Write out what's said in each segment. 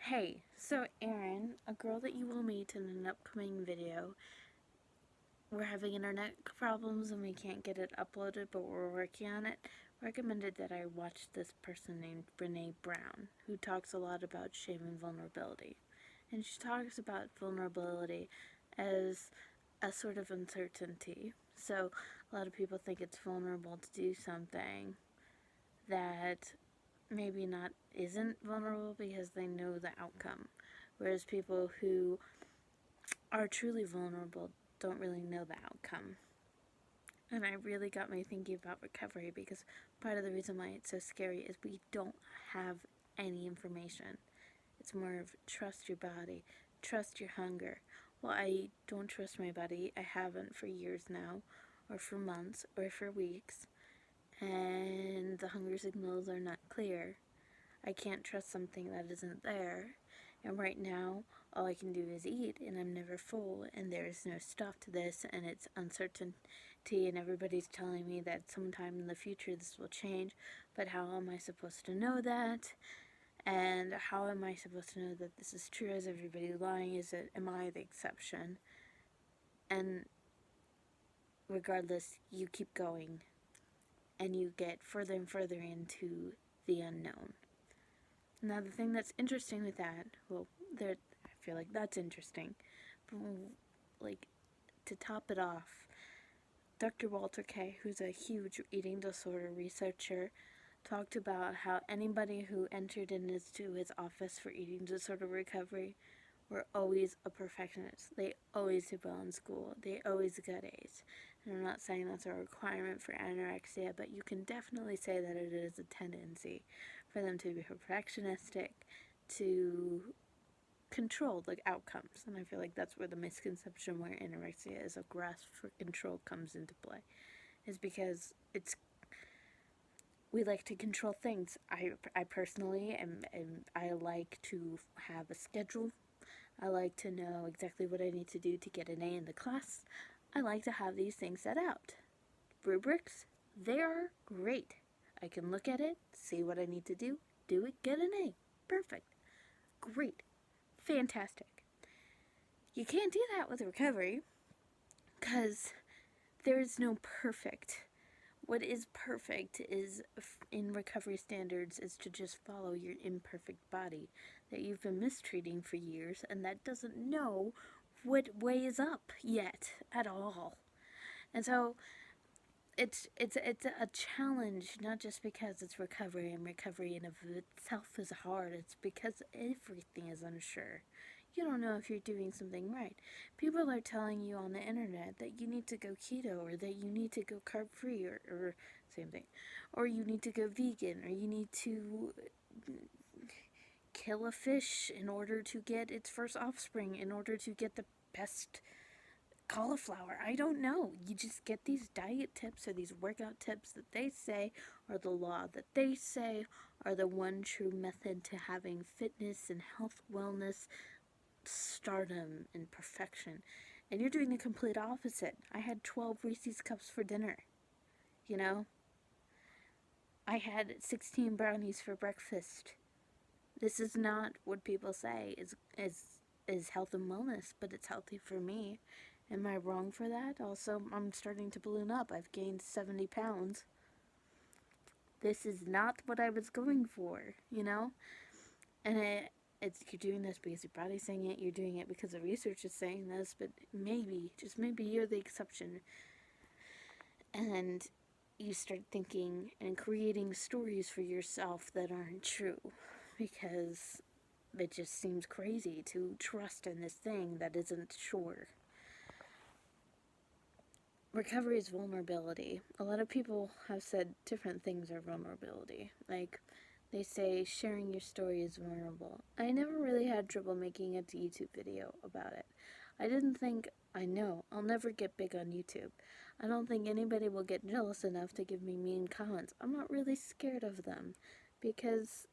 Hey, so Erin, a girl that you will meet in an upcoming video, we're having internet problems and we can't get it uploaded, but we're working on it, recommended that I watch this person named Brene Brown, who talks a lot about shame and vulnerability. And she talks about vulnerability as a sort of uncertainty. So a lot of people think it's vulnerable to do something that maybe not isn't vulnerable because they know the outcome. Whereas people who are truly vulnerable don't really know the outcome. And it really got me thinking about recovery because part of the reason why it's so scary is we don't have any information. It's more of trust your body, trust your hunger. Well, I don't trust my body. I haven't for years now, or for months, or for weeks. And the hunger signals are not clear. I can't trust something that isn't there. And right now, all I can do is eat, and I'm never full, and there's no stop to this, and it's uncertainty, and everybody's telling me that sometime in the future this will change, but how am I supposed to know that? And how am I supposed to know that this is true? Is everybody lying? Am I the exception? And regardless, you keep going, and you get further and further into the unknown. Now, the thing that's interesting with that, well, I feel like that's interesting, but like to top it off, Dr. Walter K., who's a huge eating disorder researcher, talked about how anybody who entered into his office for eating disorder recovery were always a perfectionist. They always did well in school. They always got A's. And I'm not saying that's a requirement for anorexia, but you can definitely say that it is a tendency for them to be perfectionistic, to control the outcomes. And I feel like that's where the misconception where anorexia is a grasp for control comes into play, is because we like to control things. I personally I like to have a schedule. I like to know exactly what I need to do to get an A in the class. I like to have these things set out. Rubrics, they are great. I can look at it, see what I need to do it, get an A. Perfect. Great. Fantastic. You can't do that with recovery because there is no perfect. What is perfect is, in recovery standards, is to just follow your imperfect body that you've been mistreating for years and that doesn't know what way is up yet at all. And so it's a challenge, not just because it's recovery, and recovery in of itself is hard. It's because everything is unsure. You don't know if you're doing something right. People are telling you on the internet that you need to go keto, or that you need to go carb free, or same thing, or you need to go vegan, or you need to kill a fish in order to get its first offspring, in order to get the best cauliflower. I don't know. You just get these diet tips or these workout tips that they say are the law, that they say are the one true method to having fitness and health, wellness, stardom, and perfection. And you're doing the complete opposite. I had 12 Reese's Cups for dinner. You know? I had 16 brownies for breakfast. This is not what people say is health and wellness, but it's healthy for me. Am I wrong for that? Also, I'm starting to balloon up. I've gained 70 pounds. This is not what I was going for, you know? And you're doing this because your body's saying it, you're doing it because the research is saying this, but maybe, just maybe, you're the exception. And you start thinking and creating stories for yourself that aren't true because it just seems crazy to trust in this thing that isn't sure. Recovery is vulnerability. A lot of people have said different things are vulnerability. Like, they say sharing your story is vulnerable. I never really had trouble making a YouTube video about it. I didn't think, I know, I'll never get big on YouTube. I don't think anybody will get jealous enough to give me mean comments. I'm not really scared of them. Because,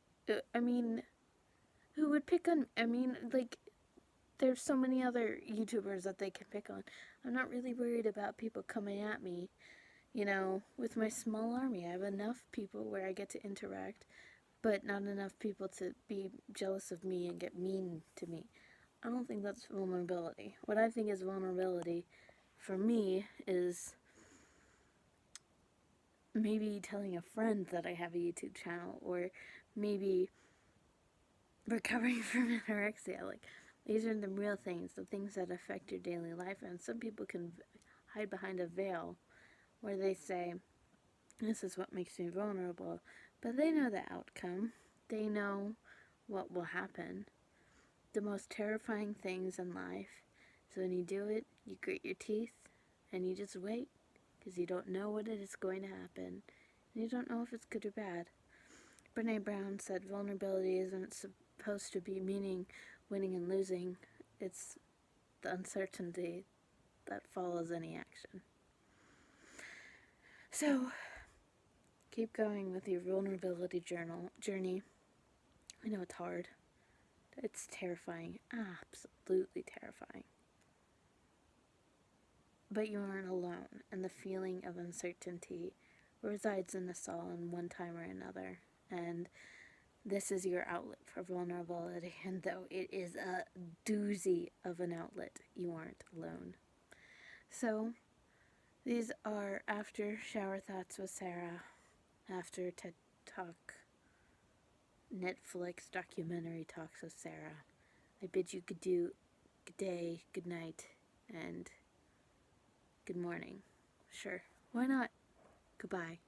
who would pick on, there's so many other YouTubers that they can pick on. I'm not really worried about people coming at me, with my small army. I have enough people where I get to interact. but not enough people to be jealous of me and get mean to me. I don't think that's vulnerability. What I think is vulnerability for me is maybe telling a friend that I have a YouTube channel, or maybe recovering from anorexia. Like, these are the real things, the things that affect your daily life. And some people can hide behind a veil where they say, this is what makes me vulnerable. But they know the outcome, they know what will happen. The most terrifying things in life is when you do it, you grit your teeth, and you just wait, because you don't know what it is going to happen, and you don't know if it's good or bad. Brene Brown said vulnerability isn't supposed to be meaning winning and losing, it's the uncertainty that follows any action. So, keep going with your vulnerability journey. I know it's hard. It's terrifying, absolutely terrifying. But you aren't alone, and the feeling of uncertainty resides in us all in one time or another. And this is your outlet for vulnerability, and though it is a doozy of an outlet, you aren't alone. So, these are after shower thoughts with Sarah, after TED Talk, Netflix documentary talks with Sarah. I bid you good day, good night, and good morning. Sure, why not? Goodbye.